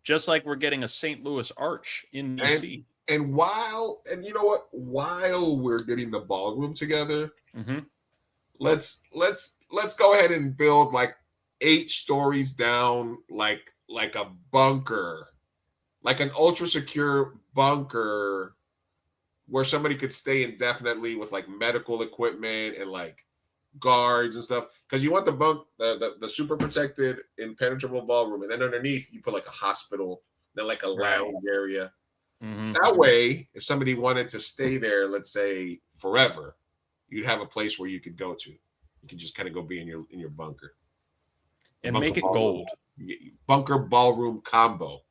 Just like we're getting a St. Louis Arch in DC. And you know what? While we're getting the ballroom together, let's go ahead and build like 8 stories down, like a bunker, like an ultra secure bunker where somebody could stay indefinitely with like medical equipment and like guards and stuff. Because you want the super protected, impenetrable ballroom, and then underneath you put like a hospital, then like a lounge area. That way, if somebody wanted to stay there, let's say forever, you'd have a place where you could go to. You can just kind of go be in your bunker and make it gold. Bunker ballroom combo.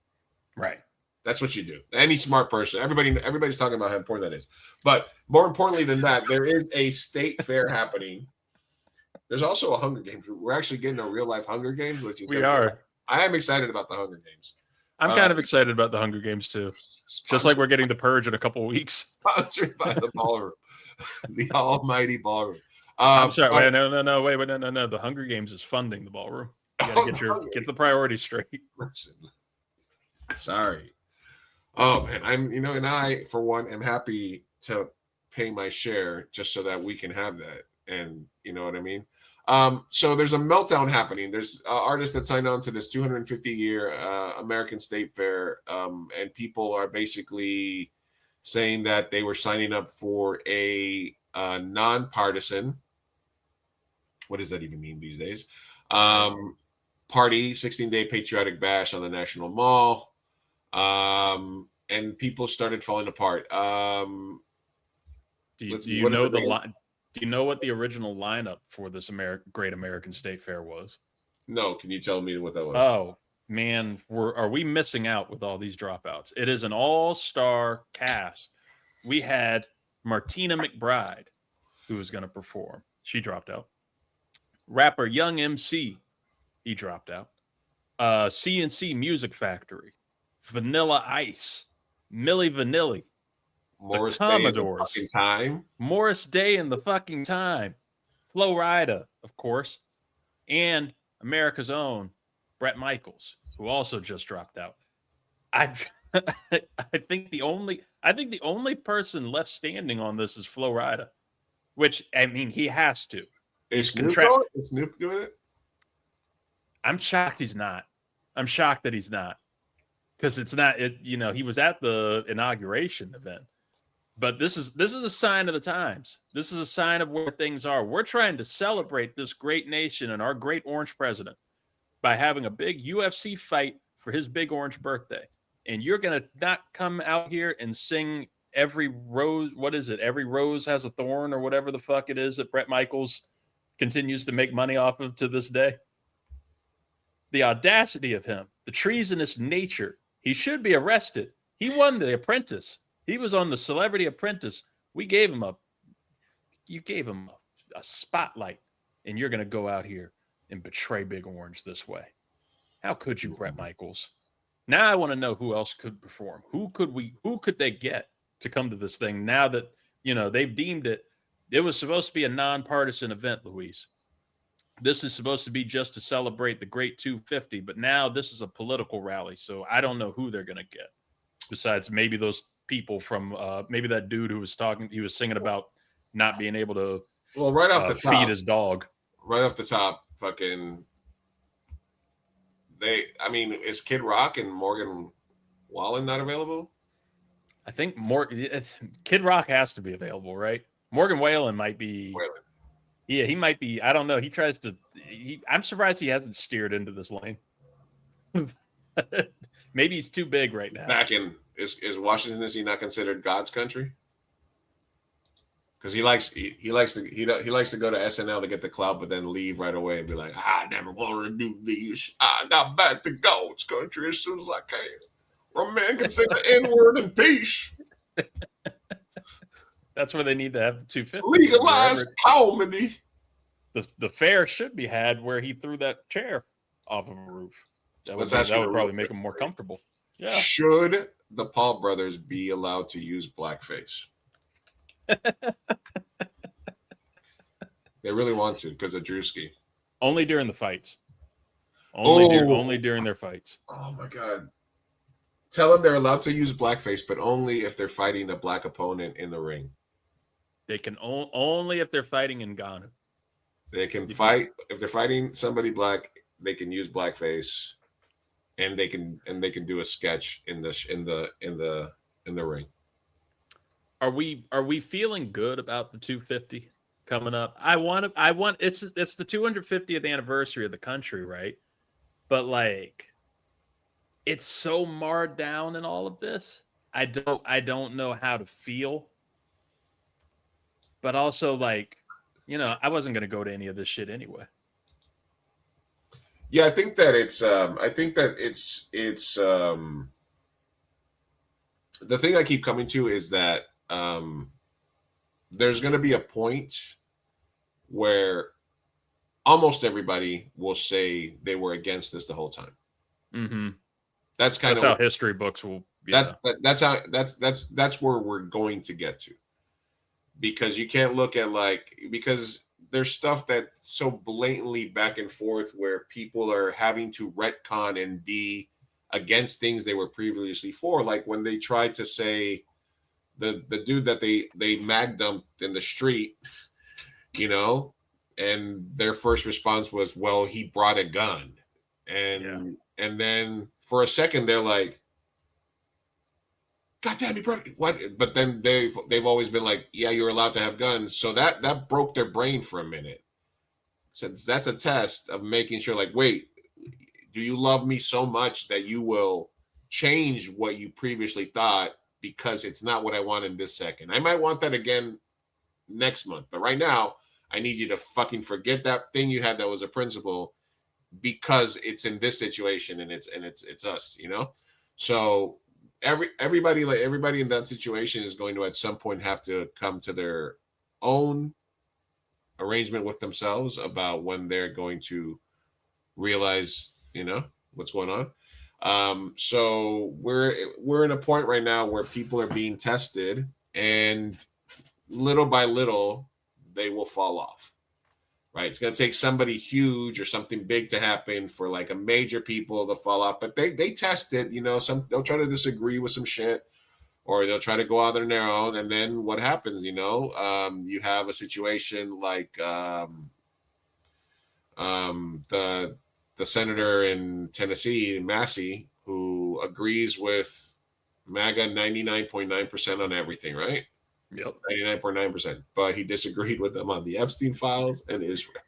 Right. That's what you do. Any smart person. Everybody's talking about how important that is. But more importantly than that, there is a state fair happening. There's also a Hunger Games. We're actually getting a real life Hunger Games, which is I am excited about the Hunger Games. I'm kind of excited about the Hunger Games too. Just like we're getting the Purge in a couple of weeks. Sponsored by the ballroom, the almighty ballroom. I'm sorry. Wait, no. The Hunger Games is funding the ballroom. You gotta get the priorities straight. Listen, sorry. Oh man, and I for one am happy to pay my share just so that we can have that, and you know what I mean. So there's a meltdown happening. There's artists that signed on to this 250-year American State Fair, and people are basically saying that they were signing up for a nonpartisan. What does that even mean these days? Party, 16-day patriotic bash on the National Mall. And people started falling apart. Do you know what the original lineup for this Great American State Fair was? No, can you tell me what that was? Oh man, are we missing out with all these dropouts? It is an all-star cast. We had Martina McBride, who was going to perform. She dropped out. Rapper Young MC, he dropped out. CNC Music Factory, Vanilla Ice, Milli Vanilli, Morris the Commodores, Morris Day in the fucking time, Flo Rida, of course, and America's own Bret Michaels, who also just dropped out. I think the only person left standing on this is Flo Rida, which I mean he has to. Is Snoop doing it? I'm shocked he's not. I'm shocked that he's not. Because it's not, he was at the inauguration event. But this is a sign of the times. This is a sign of where things are. We're trying to celebrate this great nation and our great orange president by having a big UFC fight for his big orange birthday. And you're going to not come out here and sing every rose. What is it? Every rose has a thorn or whatever the fuck it is that Bret Michaels continues to make money off of to this day. The audacity of him, the treasonous nature. He should be arrested. He won The Apprentice. He was on the Celebrity Apprentice. You gave him a spotlight, and you're going to go out here and betray Big Orange this way. How could you, Bret Michaels? Now I want to know who else could perform. Who could they get to come to this thing now that, they've deemed it. It was supposed to be a nonpartisan event, Luis. This is supposed to be just to celebrate the great 250, but now this is a political rally. So I don't know who they're going to get besides maybe those people from maybe that dude who was singing about not being able to right off the top, feed his dog. Right off the top, fucking is Kid Rock and Morgan Wallen not available? I think Kid Rock has to be available, right? Morgan Wallen might be. Yeah, he might be. I don't know. He tries to. I'm surprised he hasn't steered into this lane. Maybe he's too big right now. Is Washington, is he not considered God's country? Because he likes to go to SNL to get the clout, but then leave right away and be like, I never wanted to do this. I got back to God's country as soon as I can. Or a man can say the N-word in peace. That's where they need to have the 250. Legalize comedy. The fair should be had where he threw that chair off of a roof. That would probably make him more comfortable. Yeah. Should the Paul brothers be allowed to use blackface? They really want to because of Drewski. Only during the fights. Only during their fights. Oh my God. Tell them they're allowed to use blackface, but only if they're fighting a black opponent in the ring. They can only if they're fighting in Ghana. They can fight if they're fighting somebody black. They can use blackface, and they can do a sketch in the ring. Are we feeling good about the 250 coming up? It's the 250th anniversary of the country, right? But like, it's so marred down in all of this. I don't know how to feel. But also, like, I wasn't going to go to any of this shit anyway. Yeah, I think that it's the thing I keep coming to is that there's going to be a point where almost everybody will say they were against this the whole time. Mm-hmm. That's how history books will. Yeah. That's where we're going to get to. Because you can't look at because there's stuff that's so blatantly back and forth where people are having to retcon and be against things they were previously for. Like when they tried to say the dude that they mag dumped in the street, and their first response was, well, he brought a gun. And then for a second they're like, God damn, he brought what? But then they've always been like, yeah, you're allowed to have guns. So that broke their brain for a minute. So that's a test of making sure, like, wait, do you love me so much that you will change what you previously thought because it's not what I want in this second? I might want that again next month, but right now I need you to fucking forget that thing you had that was a principle because it's in this situation and it's us, So everybody in that situation is going to at some point have to come to their own arrangement with themselves about when they're going to realize, what's going on. So we're in a point right now where people are being tested, and little by little they will fall off. Right, it's going to take somebody huge or something big to happen for like a major people to fall off. But they test it, they'll try to disagree with some shit, or they'll try to go out on their own. And then what happens? You have a situation like the senator in Tennessee, Massey, who agrees with MAGA 99.9% on everything, right? Yep. 99.9%. But he disagreed with them on the Epstein files and Israel.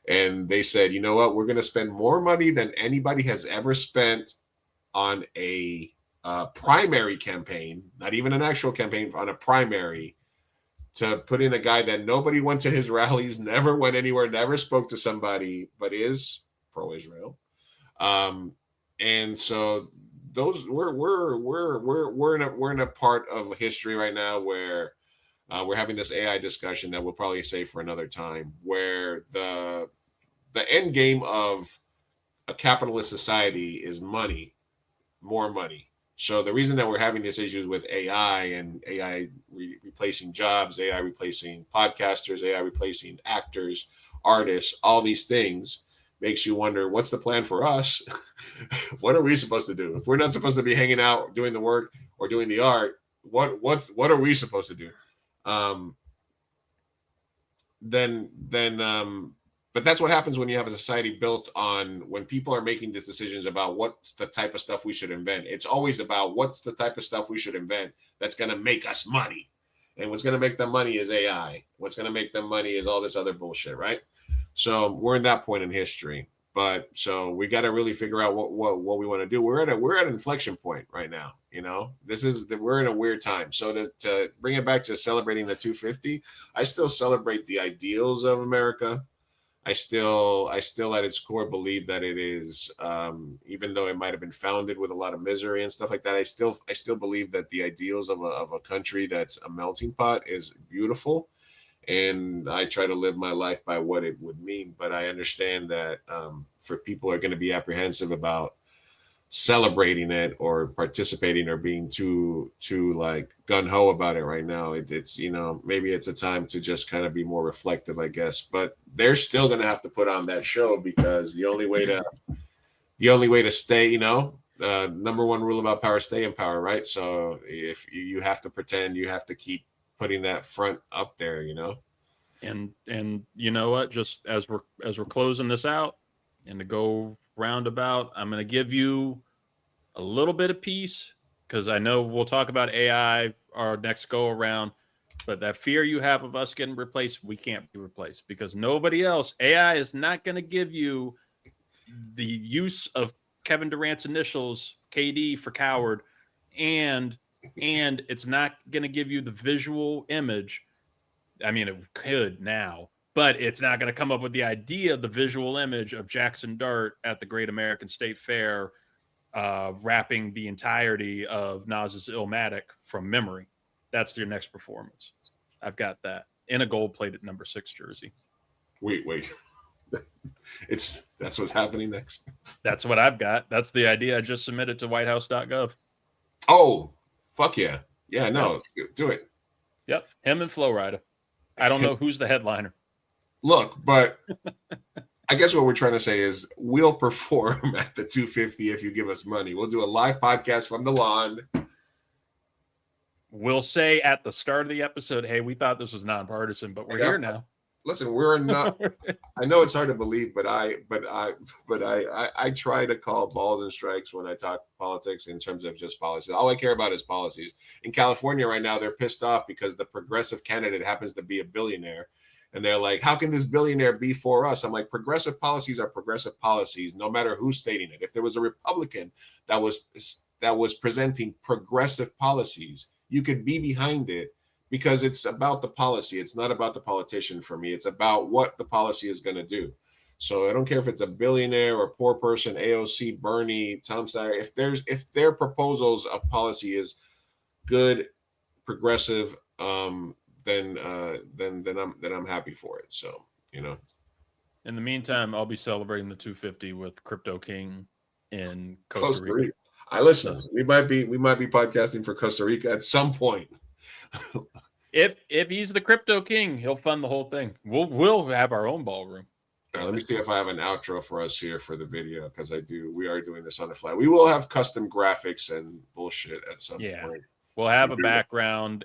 And they said, you know what? We're going to spend more money than anybody has ever spent on a primary campaign, not even an actual campaign, on a primary, to put in a guy that nobody went to his rallies, never went anywhere, never spoke to somebody, but is pro-Israel. And so those we're in a part of history right now where we're having this AI discussion that we'll probably save for another time, where the end game of a capitalist society is money, more money. So the reason that we're having these issues with AI and AI replacing jobs, AI replacing podcasters, AI replacing actors, artists, all these things makes you wonder, what's the plan for us? What are we supposed to do? If we're not supposed to be hanging out doing the work or doing the art, what are we supposed to do? But that's what happens when you have a society built on, when people are making these decisions about what's the type of stuff we should invent. It's always about what's the type of stuff we should invent that's going to make us money. And what's going to make them money is AI. What's going to make them money is all this other bullshit, right? So we're in that point in history. But so we got to really figure out what we want to do. We're at an inflection point right now. You know, we're in a weird time. So to bring it back to celebrating the 250, I still celebrate the ideals of America. I still at its core believe that it is, even though it might have been founded with a lot of misery and stuff like that, I still believe that the ideals of a country that's a melting pot is beautiful. And I try to live my life by what it would mean. But I understand that for people who are going to be apprehensive about celebrating it or participating or being too like gung-ho about it right now, it's you know, maybe it's a time to just kind of be more reflective, I guess. But they're still going to have to put on that show, because the only way to stay, you know, number one rule about power, stay in power, right? So if you have to pretend, you have to keep putting that front up there, you know. And you know what, just as we're closing this out and to go roundabout, I'm going to give you a little bit of peace, because I know we'll talk about AI our next go around, but that fear you have of us getting replaced, we can't be replaced, because nobody else, AI is not going to give you the use of Kevin Durant's initials, KD for coward, and it's not going to give you the visual image. I mean, it could now, but it's not going to come up with the idea, the visual image of Jaxson Dart at the Great American State Fair, rapping the entirety of Nas's Illmatic from memory. That's your next performance. I've got that in a gold-plated number 6 jersey. Wait. That's what's happening next. That's what I've got. That's the idea I just submitted to whitehouse.gov. Oh, fuck yeah. Yeah, no, do it. Yep, him and Flo Rida. I don't know who's the headliner. Look, but I guess what we're trying to say is we'll perform at the 250 if you give us money. We'll do a live podcast from the lawn. We'll say at the start of the episode, hey, we thought this was nonpartisan, but we're here now. Listen, we're not. I know it's hard to believe, but I try to call balls and strikes when I talk politics in terms of just policies. All I care about is policies. In California right now, they're pissed off because the progressive candidate happens to be a billionaire, and they're like, "How can this billionaire be for us?" I'm like, progressive policies are progressive policies, no matter who's stating it. If there was a Republican that was presenting progressive policies, you could be behind it, because it's about the policy. It's not about the politician for me. It's about what the policy is going to do. So I don't care if it's a billionaire or a poor person, AOC, Bernie, Tom Steyer. If their proposals of policy is good, progressive, then I'm happy for it. So, you know. In the meantime, I'll be celebrating the 250 with Crypto King in Costa Rica. I listen. We might be podcasting for Costa Rica at some point. If he's the Crypto King, he'll fund the whole thing. We'll have our own ballroom. All right, let me see if I have an outro for us here for the video, because we are doing this on the fly. We will have custom graphics and bullshit at some point. We'll have a background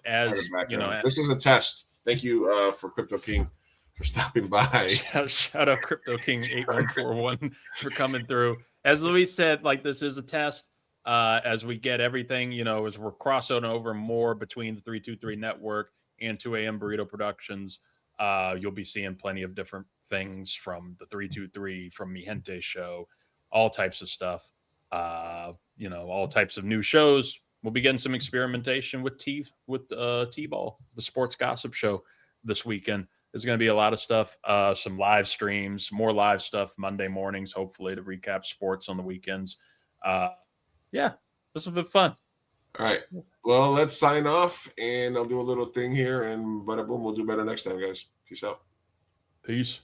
you know. This is a test. Thank you for Crypto King for stopping by. Shout out Crypto King 8141 for coming through. As Luis said, like, this is a test. As we get everything, you know, as we're crossing over more between the 323 network and 2 a.m. Burrito Productions, you'll be seeing plenty of different things from the 323, from Mi Gente show, all types of stuff, you know, all types of new shows. We'll be getting some experimentation with T-Ball, the sports gossip show this weekend. There's going to be a lot of stuff, some live streams, more live stuff Monday mornings, hopefully, to recap sports on the weekends. Yeah, this has been fun. All right. Well, let's sign off, and I'll do a little thing here, and bada boom, we'll do better next time, guys. Peace out. Peace.